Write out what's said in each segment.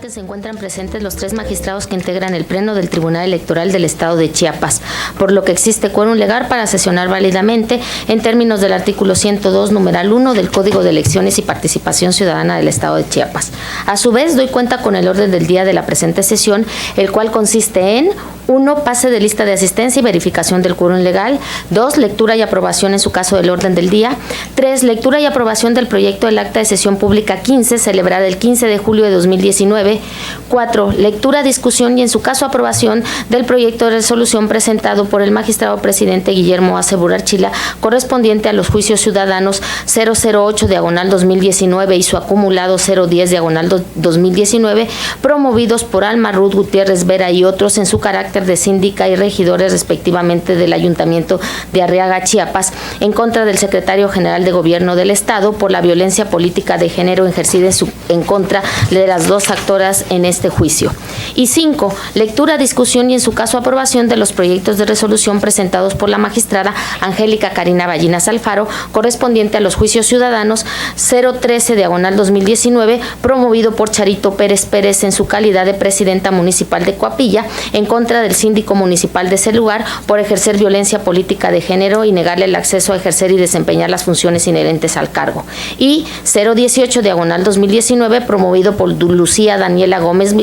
que se encuentran presentes los 3 magistrados que integran el Pleno del Tribunal Electoral del Estado de Chiapas, por lo que existe quórum legal para sesionar válidamente en términos del artículo 102, numeral 1 del Código de Elecciones y Participación Ciudadana del Estado de Chiapas. A su vez, doy cuenta con el orden del día de la presente sesión, el cual consiste en 1. Pase de lista de asistencia y verificación del quórum legal. 2. Lectura y aprobación en su caso del orden del día. 3. Lectura y aprobación del proyecto del acta de sesión pública 15, celebrada el 15 de julio de 2019. 4. Lectura, discusión y en su caso aprobación del proyecto de resolución presentado por el magistrado presidente Guillermo A. Burarchila, correspondiente a los juicios ciudadanos 008/2019 y su acumulado 010/2019, promovidos por Alma Ruth Gutiérrez Vera y otros en su carácter de síndica y regidores respectivamente del Ayuntamiento de Arriaga, Chiapas, en contra del secretario general de Gobierno del Estado por la violencia política de género ejercida en contra de las 2 actoras en este juicio. Y 5. Lectura, discusión y en su caso aprobación de los proyectos de resolución presentados por la magistrada Angélica Karina Ballinas Alfaro, correspondiente a los juicios ciudadanos 013/2019, promovido por Charito Pérez Pérez en su calidad de presidenta municipal de Coapilla, en contra del síndico municipal de ese lugar por ejercer violencia política de género y negarle el acceso a ejercer y desempeñar las funciones inherentes al cargo. Y 018/2019, promovido por Lucía Daniela Gómez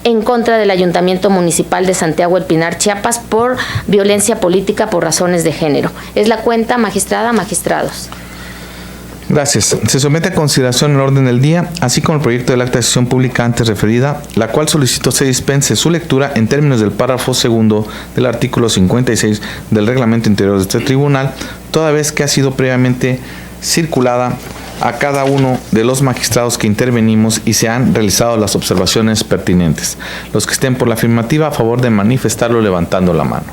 en contra del Ayuntamiento Municipal de Santiago El Pinar, Chiapas, por violencia política por razones de género. Es la cuenta, magistrada, magistrados. Gracias. Se somete a consideración el orden del día, así como el proyecto del acta de sesión pública antes referida, la cual solicito se dispense su lectura en términos del párrafo segundo del artículo 56 del reglamento interior de este tribunal, toda vez que ha sido previamente circulada a cada uno de los magistrados que intervenimos y se han realizado las observaciones pertinentes. Los que estén por la afirmativa, a favor de manifestarlo levantando la mano.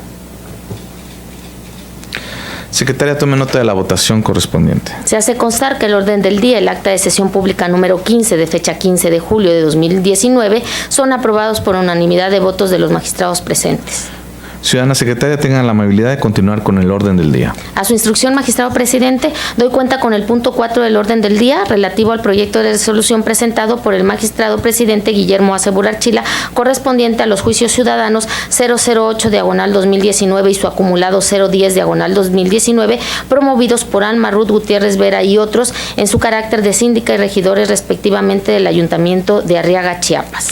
Secretaria, tome nota de la votación correspondiente. Se hace constar que el orden del día, el acta de sesión pública número 15 de fecha 15 de julio de 2019, son aprobados por unanimidad de votos de los magistrados presentes. Ciudadana secretaria, tengan la amabilidad de continuar con el orden del día. A su instrucción, magistrado presidente, doy cuenta con el punto 4 del orden del día, relativo al proyecto de resolución presentado por el magistrado presidente Guillermo A. Burarchila, correspondiente a los juicios ciudadanos 008/2019 y su acumulado 010/2019, promovidos por Alma Ruth Gutiérrez Vera y otros en su carácter de síndica y regidores respectivamente del Ayuntamiento de Arriaga, Chiapas.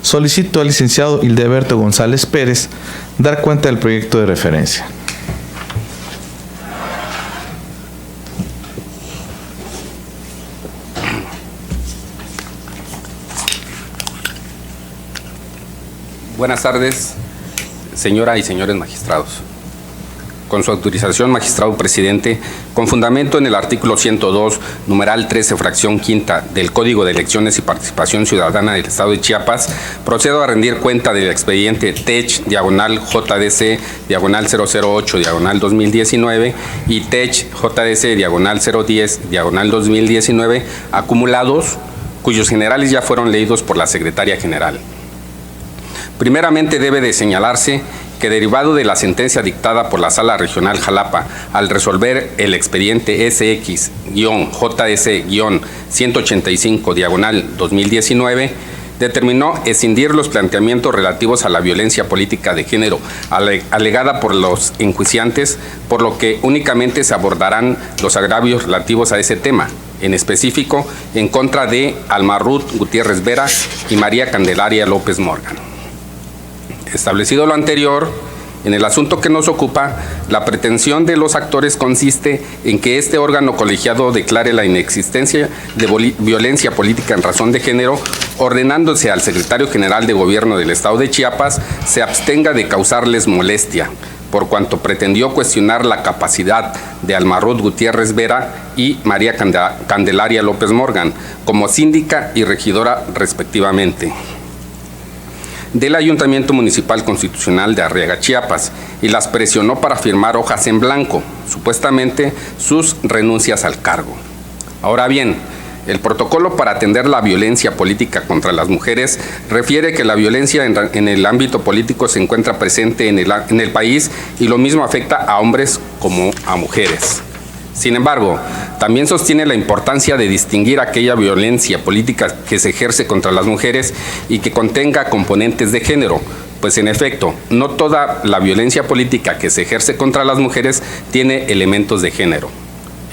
Solicito al licenciado Hildeberto González Pérez dar cuenta del proyecto de referencia. Buenas tardes, señora y señores magistrados. Con su autorización, magistrado presidente, con fundamento en el artículo 102, numeral 13, fracción quinta del Código de Elecciones y Participación Ciudadana del Estado de Chiapas, procedo a rendir cuenta del expediente TECH/JDC/008/2019 y TECH/JDC/010/2019 acumulados, cuyos generales ya fueron leídos por la Secretaria General. Primeramente debe de señalarse que derivado de la sentencia dictada por la Sala Regional Jalapa al resolver el expediente SX-JDC-185/2019, determinó escindir los planteamientos relativos a la violencia política de género alegada por los enjuiciantes, por lo que únicamente se abordarán los agravios relativos a ese tema, en específico en contra de Alma Ruth Gutiérrez Vera y María Candelaria López Morgan. Establecido lo anterior, en el asunto que nos ocupa, la pretensión de los actores consiste en que este órgano colegiado declare la inexistencia de violencia política en razón de género, ordenándose al secretario general de Gobierno del Estado de Chiapas se abstenga de causarles molestia, por cuanto pretendió cuestionar la capacidad de Alma Ruth Gutiérrez Vera y María Candelaria López Morgan como síndica y regidora respectivamente del Ayuntamiento Municipal Constitucional de Arriaga, Chiapas, y las presionó para firmar hojas en blanco, supuestamente sus renuncias al cargo. Ahora bien, el protocolo para atender la violencia política contra las mujeres refiere que la violencia en el ámbito político se encuentra presente en el país y lo mismo afecta a hombres como a mujeres. Sin embargo, también sostiene la importancia de distinguir aquella violencia política que se ejerce contra las mujeres y que contenga componentes de género, pues en efecto, no toda la violencia política que se ejerce contra las mujeres tiene elementos de género.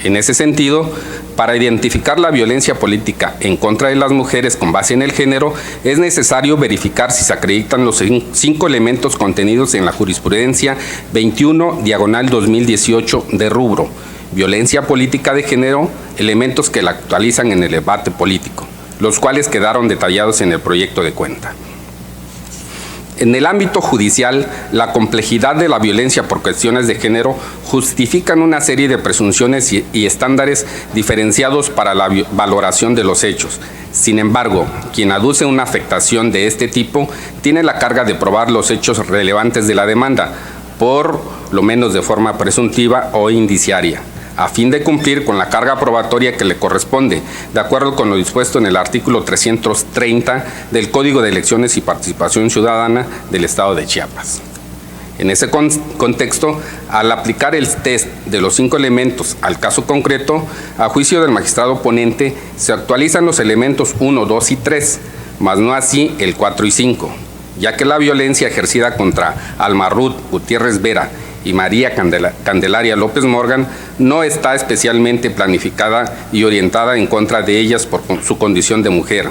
En ese sentido, para identificar la violencia política en contra de las mujeres con base en el género, es necesario verificar si se acreditan los 5 elementos contenidos en la jurisprudencia 21/2018 de rubro: violencia política de género, elementos que la actualizan en el debate político, los cuales quedaron detallados en el proyecto de cuenta. En el ámbito judicial, la complejidad de la violencia por cuestiones de género justifican una serie de presunciones y estándares diferenciados para la valoración de los hechos. Sin embargo, quien aduce una afectación de este tipo tiene la carga de probar los hechos relevantes de la demanda, por lo menos de forma presuntiva o indiciaria, a fin de cumplir con la carga probatoria que le corresponde, de acuerdo con lo dispuesto en el artículo 330 del Código de Elecciones y Participación Ciudadana del Estado de Chiapas. En ese contexto, al aplicar el test de los 5 elementos al caso concreto, a juicio del magistrado ponente, se actualizan los elementos 1, 2 y 3, mas no así el 4 y 5, ya que la violencia ejercida contra Alma Ruth Gutiérrez Vera y María Candelaria López Morgan no está especialmente planificada y orientada en contra de ellas por su condición de mujer,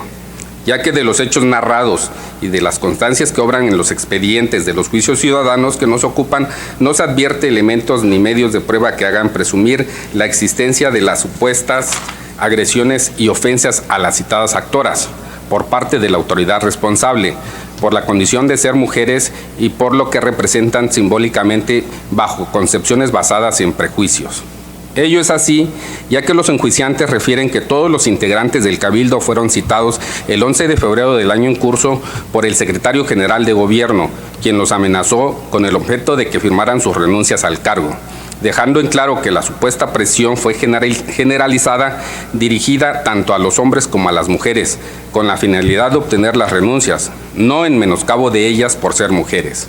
ya que de los hechos narrados y de las constancias que obran en los expedientes de los juicios ciudadanos que nos ocupan, no se advierte elementos ni medios de prueba que hagan presumir la existencia de las supuestas agresiones y ofensas a las citadas actoras por parte de la autoridad responsable, por la condición de ser mujeres y por lo que representan simbólicamente bajo concepciones basadas en prejuicios. Ello es así, ya que los enjuiciantes refieren que todos los integrantes del Cabildo fueron citados el 11 de febrero del año en curso por el secretario general de Gobierno, quien los amenazó con el objeto de que firmaran sus renuncias al cargo, dejando en claro que la supuesta presión fue generalizada, dirigida tanto a los hombres como a las mujeres, con la finalidad de obtener las renuncias, no en menoscabo de ellas por ser mujeres.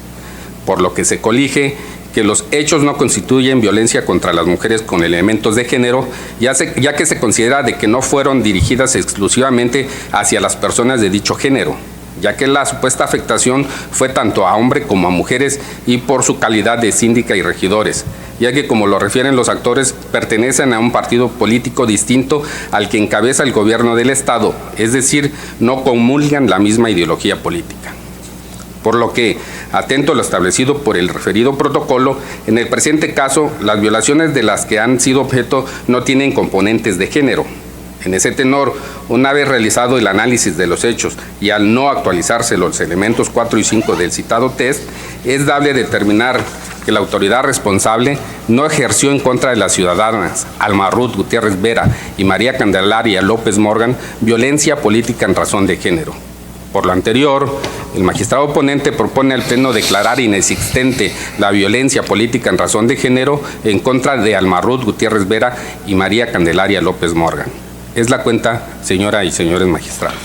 Por lo que se colige que los hechos no constituyen violencia contra las mujeres con elementos de género, ya que se considera de que no fueron dirigidas exclusivamente hacia las personas de dicho género, ya que la supuesta afectación fue tanto a hombres como a mujeres y por su calidad de síndica y regidores, ya que, como lo refieren los actores, pertenecen a un partido político distinto al que encabeza el gobierno del Estado, es decir, no comulgan la misma ideología política. Por lo que, atento a lo establecido por el referido protocolo, en el presente caso, las violaciones de las que han sido objeto no tienen componentes de género. En ese tenor, una vez realizado el análisis de los hechos y al no actualizarse los elementos 4 y 5 del citado test, es dable determinar que la autoridad responsable no ejerció en contra de las ciudadanas Alma Ruth Gutiérrez Vera y María Candelaria López Morgan violencia política en razón de género. Por lo anterior, el magistrado ponente propone al Pleno declarar inexistente la violencia política en razón de género en contra de Alma Ruth Gutiérrez Vera y María Candelaria López Morgan. Es la cuenta, señora y señores magistrados.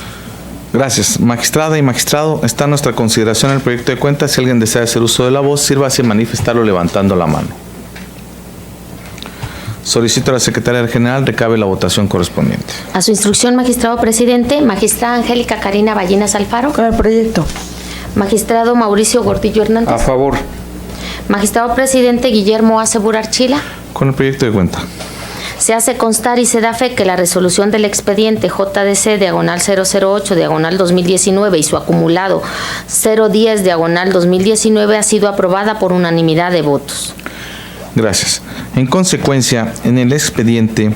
Gracias. Magistrada y magistrado, está a nuestra consideración el proyecto de cuenta. Si alguien desea hacer uso de la voz, sírvase a manifestarlo levantando la mano. Solicito a la Secretaria General recabe la votación correspondiente. A su instrucción, magistrado presidente, magistrada Angélica Karina Ballinas Alfaro. Con el proyecto. Magistrado Mauricio Gordillo Hernández. A favor. Magistrado presidente Guillermo Acebur Archila. Con el proyecto de cuenta. Se hace constar y se da fe que la resolución del expediente JDC/008/2019 y su acumulado 010/2019 ha sido aprobada por unanimidad de votos. Gracias. En consecuencia, en el expediente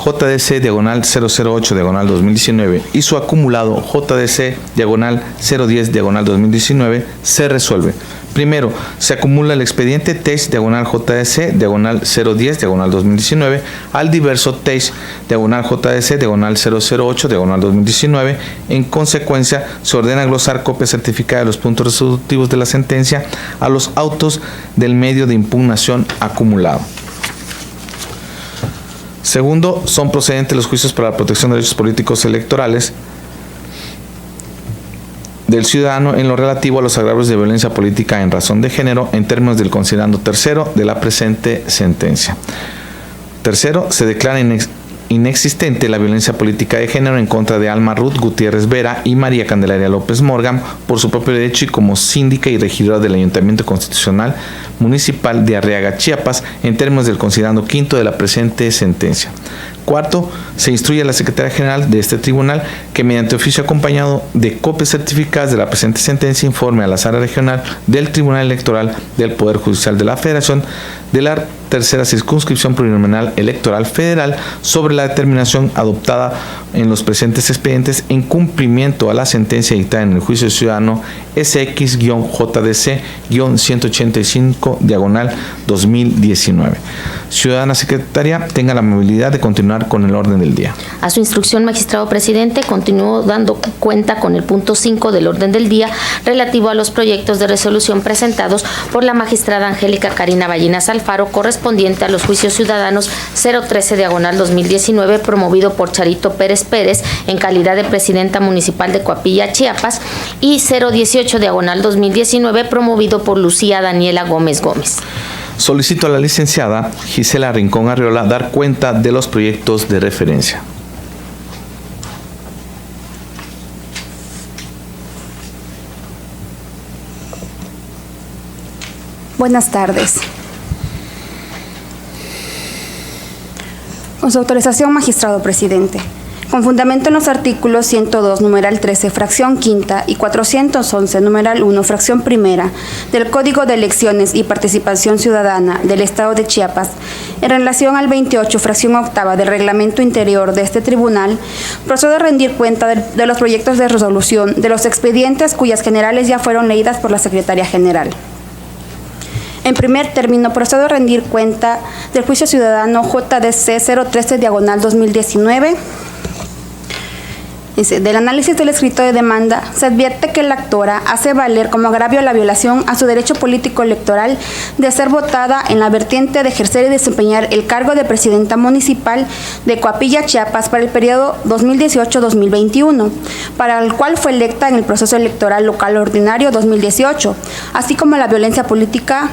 JDC/008/2019 y su acumulado JDC/010/2019 se resuelve. Primero, se acumula el expediente TEIS/JDC/010/2019 al diverso TEIS/JDC/008/2019. En consecuencia, se ordena glosar copia certificada de los puntos resolutivos de la sentencia a los autos del medio de impugnación acumulado. Segundo, son procedentes los juicios para la protección de derechos políticos electorales del ciudadano en lo relativo a los agravios de violencia política en razón de género en términos del considerando tercero de la presente sentencia. Tercero, se declara inexistente la violencia política de género en contra de Alma Ruth Gutiérrez Vera y María Candelaria López Morgan por su propio derecho y como síndica y regidora del Ayuntamiento Constitucional Municipal de Arriaga, Chiapas, en términos del considerando quinto de la presente sentencia. Cuarto, se instruye a la Secretaria General de este tribunal que mediante oficio acompañado de copias certificadas de la presente sentencia informe a la Sala Regional del Tribunal Electoral del Poder Judicial de la Federación de la Tercera Circunscripción Plurinominal Electoral Federal sobre la determinación adoptada en los presentes expedientes en cumplimiento a la sentencia dictada en el juicio ciudadano SX-JDC-185/2019. Ciudadana Secretaria, tenga la amabilidad de continuar con el orden del día. A su instrucción, magistrado presidente, continúo dando cuenta con el punto 5 del orden del día relativo a los proyectos de resolución presentados por la magistrada Angélica Karina Ballinas Alfaro, correspondiente a los juicios ciudadanos 013/2019, promovido por Charito Pérez Pérez en calidad de presidenta municipal de Coapilla, Chiapas, y 018/2019, promovido por Lucía Daniela Gómez Gómez. Solicito a la licenciada Gisela Rincón Arriola dar cuenta de los proyectos de referencia. Buenas tardes. Con su autorización, magistrado presidente. Con fundamento en los artículos 102, numeral 13, fracción quinta y 411, numeral 1, fracción primera del Código de Elecciones y Participación Ciudadana del Estado de Chiapas, en relación al 28, fracción octava del Reglamento Interior de este tribunal, procedo a rendir cuenta de los proyectos de resolución de los expedientes cuyas generales ya fueron leídas por la Secretaría General. En primer término, procedo a rendir cuenta del juicio ciudadano JDC 013/2019. Del análisis del escrito de demanda, se advierte que la actora hace valer como agravio la violación a su derecho político electoral de ser votada en la vertiente de ejercer y desempeñar el cargo de presidenta municipal de Coapilla, Chiapas, para el periodo 2018-2021, para el cual fue electa en el proceso electoral local ordinario 2018, así como la violencia política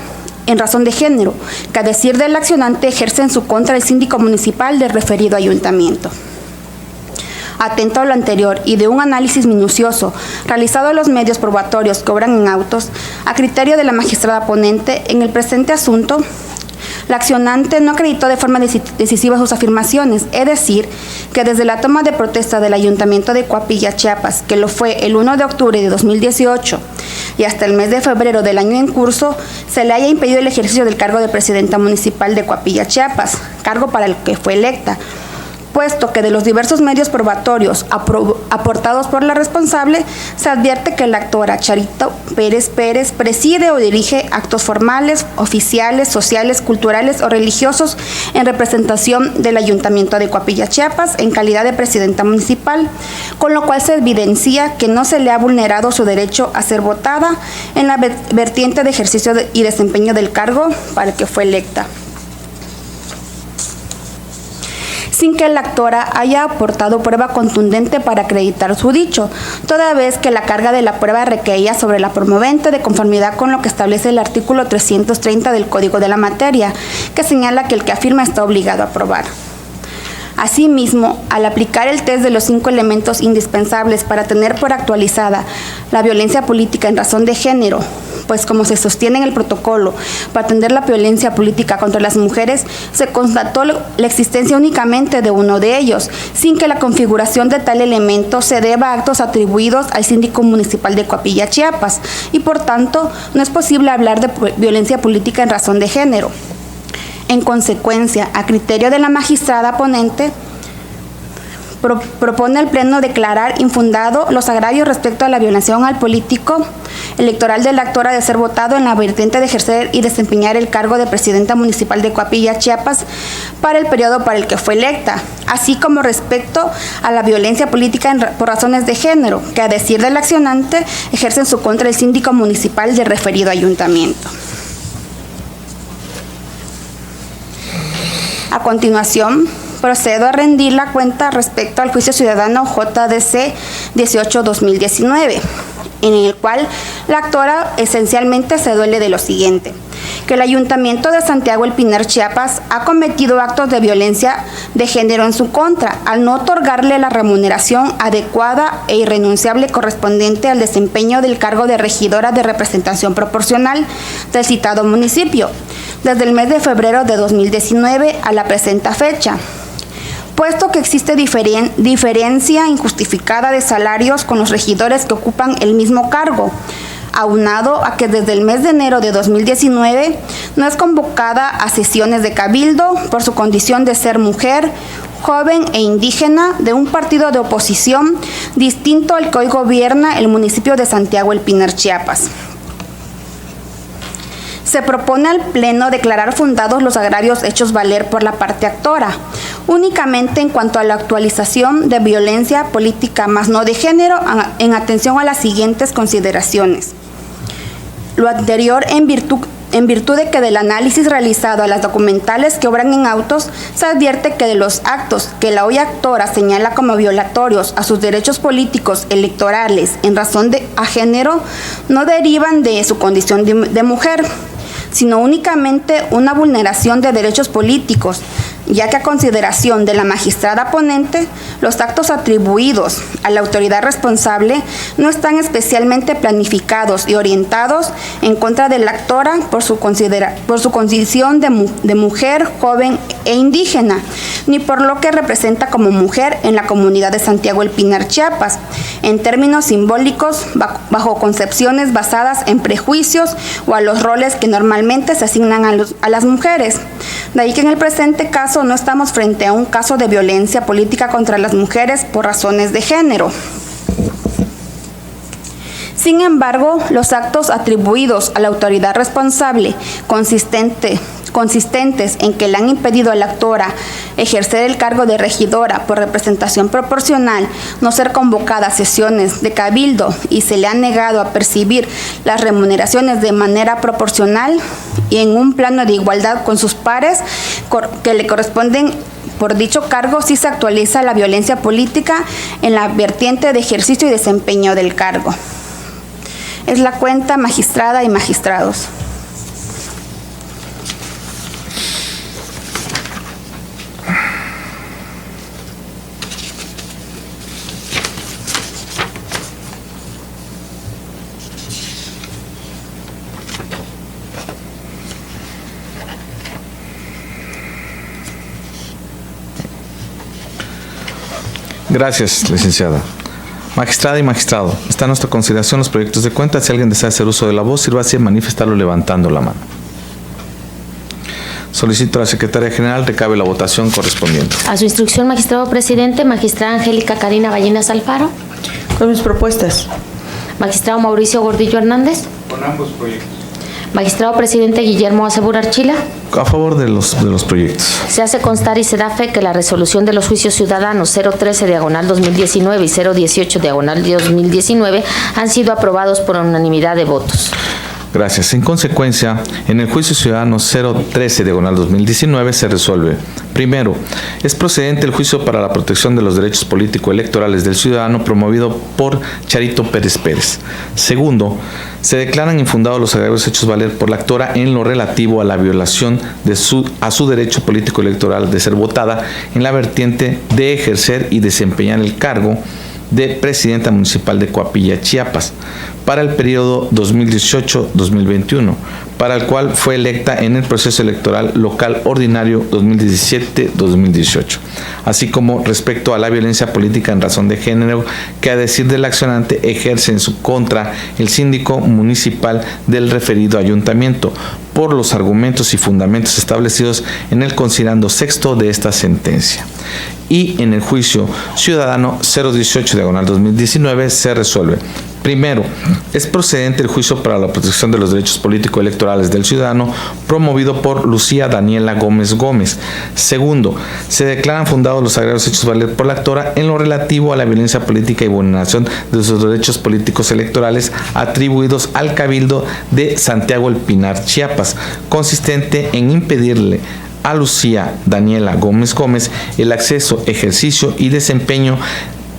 en razón de género, que a decir del accionante ejerce en su contra el síndico municipal del referido ayuntamiento. Atento a lo anterior y de un análisis minucioso realizado a los medios probatorios que obran en autos, a criterio de la magistrada ponente en el presente asunto, la accionante no acreditó de forma decisiva sus afirmaciones, es decir, que desde la toma de protesta del Ayuntamiento de Coapilla, Chiapas, que lo fue el 1 de octubre de 2018, y hasta el mes de febrero del año en curso, se le haya impedido el ejercicio del cargo de presidenta municipal de Coapilla, Chiapas, cargo para el que fue electa, puesto que de los diversos medios probatorios aportados por la responsable, se advierte que la actora Charito Pérez Pérez preside o dirige actos formales, oficiales, sociales, culturales o religiosos en representación del Ayuntamiento de Coapilla, Chiapas, en calidad de presidenta municipal, con lo cual se evidencia que no se le ha vulnerado su derecho a ser votada en la vertiente de ejercicio y desempeño del cargo para el que fue electa, sin que la actora haya aportado prueba contundente para acreditar su dicho, toda vez que la carga de la prueba recaía sobre la promovente de conformidad con lo que establece el artículo 330 del Código de la Materia, que señala que el que afirma está obligado a probar. Asimismo, al aplicar el test de los 5 elementos indispensables para tener por actualizada la violencia política en razón de género, pues como se sostiene en el protocolo para atender la violencia política contra las mujeres, se constató la existencia únicamente de uno de ellos, sin que la configuración de tal elemento se deba a actos atribuidos al síndico municipal de Coapilla, Chiapas, y por tanto no es posible hablar de violencia política en razón de género. En consecuencia, a criterio de la magistrada ponente, propone al Pleno declarar infundado los agravios respecto a la violación al político electoral de la actora de ser votado en la vertiente de ejercer y desempeñar el cargo de presidenta municipal de Coapilla, Chiapas, para el periodo para el que fue electa, así como respecto a la violencia política por razones de género, que a decir del accionante ejerce en su contra el síndico municipal del referido ayuntamiento. A continuación, procedo a rendir la cuenta respecto al juicio ciudadano JDC 18/2019, en el cual la actora esencialmente se duele de lo siguiente: que el Ayuntamiento de Santiago El Pinar, Chiapas, ha cometido actos de violencia de género en su contra al no otorgarle la remuneración adecuada e irrenunciable correspondiente al desempeño del cargo de regidora de representación proporcional del citado municipio, desde el mes de febrero de 2019 a la presente fecha, puesto que existe diferencia injustificada de salarios con los regidores que ocupan el mismo cargo, aunado a que desde el mes de enero de 2019 no es convocada a sesiones de cabildo por su condición de ser mujer, joven e indígena de un partido de oposición distinto al que hoy gobierna el municipio de Santiago El Pinar, Chiapas. Se propone al Pleno declarar fundados los agravios hechos valer por la parte actora, únicamente en cuanto a la actualización de violencia política, más no de género, en atención a las siguientes consideraciones. Lo anterior en virtud de que del análisis realizado a las documentales que obran en autos, se advierte que de los actos que la hoy actora señala como violatorios a sus derechos políticos electorales en razón a género, no derivan de su condición de mujer, sino únicamente una vulneración de derechos políticos, ya que a consideración de la magistrada ponente, los actos atribuidos a la autoridad responsable no están especialmente planificados y orientados en contra de la actora por su condición de mujer, joven e indígena, ni por lo que representa como mujer en la comunidad de Santiago El Pinar, Chiapas, en términos simbólicos, bajo concepciones basadas en prejuicios o a los roles que normalmente se asignan a las mujeres. De ahí que en el presente caso no estamos frente a un caso de violencia política contra las mujeres por razones de género. Sin embargo, los actos atribuidos a la autoridad responsable, consistentes en que le han impedido a la actora ejercer el cargo de regidora por representación proporcional, no ser convocada a sesiones de cabildo y se le ha negado a percibir las remuneraciones de manera proporcional y en un plano de igualdad con sus pares que le corresponden por dicho cargo, sí se actualiza la violencia política en la vertiente de ejercicio y desempeño del cargo. Es la cuenta, magistrada y magistrados. Gracias, licenciada. Magistrada y magistrado, está a nuestra consideración los proyectos de cuenta. Si alguien desea hacer uso de la voz, sírvase a manifestarlo levantando la mano. Solicito a la Secretaria General recabe la votación correspondiente. A su instrucción, magistrado presidente, magistrada Angélica Karina Ballinas Alfaro. Con mis propuestas. Magistrado Mauricio Gordillo Hernández. Con ambos proyectos. Magistrado presidente Guillermo Acebur Archila. A favor de los proyectos. Se hace constar y se da fe que la resolución de los juicios ciudadanos 013/2019 y 018/2019 han sido aprobados por unanimidad de votos. Gracias. En consecuencia, en el juicio ciudadano 013/2019 se resuelve: primero, es procedente el juicio para la protección de los derechos político-electorales del ciudadano promovido por Charito Pérez Pérez. Segundo, se declaran infundados los agravios hechos valer por la actora en lo relativo a la violación a su derecho político-electoral de ser votada en la vertiente de ejercer y desempeñar el cargo de presidenta municipal de Coapilla, Chiapas, para el periodo 2018-2021, para el cual fue electa en el proceso electoral local ordinario 2017-2018, así como respecto a la violencia política en razón de género que, a decir del accionante, ejerce en su contra el síndico municipal del referido ayuntamiento, por los argumentos y fundamentos establecidos en el considerando sexto de esta sentencia. Y en el juicio ciudadano 018/2019 se resuelve: primero, es procedente el juicio para la protección de los derechos político-electorales del ciudadano promovido por Lucía Daniela Gómez Gómez. Segundo, se declaran fundados los agravios hechos valer por la actora en lo relativo a la violencia política y vulneración de sus derechos políticos electorales atribuidos al Cabildo de Santiago El Pinar, Chiapas, consistente en impedirle a Lucía Daniela Gómez Gómez el acceso, ejercicio y desempeño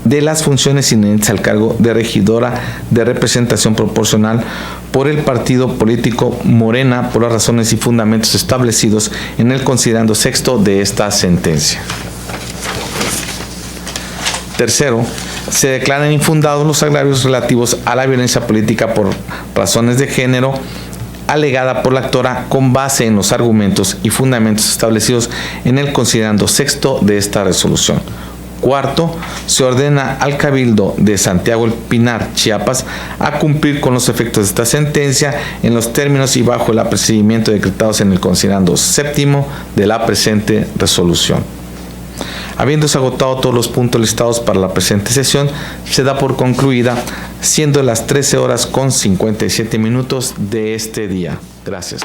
de las funciones inherentes al cargo de regidora de representación proporcional por el partido político Morena por las razones y fundamentos establecidos en el considerando sexto de esta sentencia. Tercero, se declaran infundados los agravios relativos a la violencia política por razones de género alegada por la actora con base en los argumentos y fundamentos establecidos en el considerando sexto de esta resolución. Cuarto, se ordena al Cabildo de Santiago El Pinar, Chiapas, a cumplir con los efectos de esta sentencia en los términos y bajo el procedimiento decretados en el considerando séptimo de la presente resolución. Habiéndose agotado todos los puntos listados para la presente sesión, se da por concluida, siendo las 13:57 de este día. Gracias.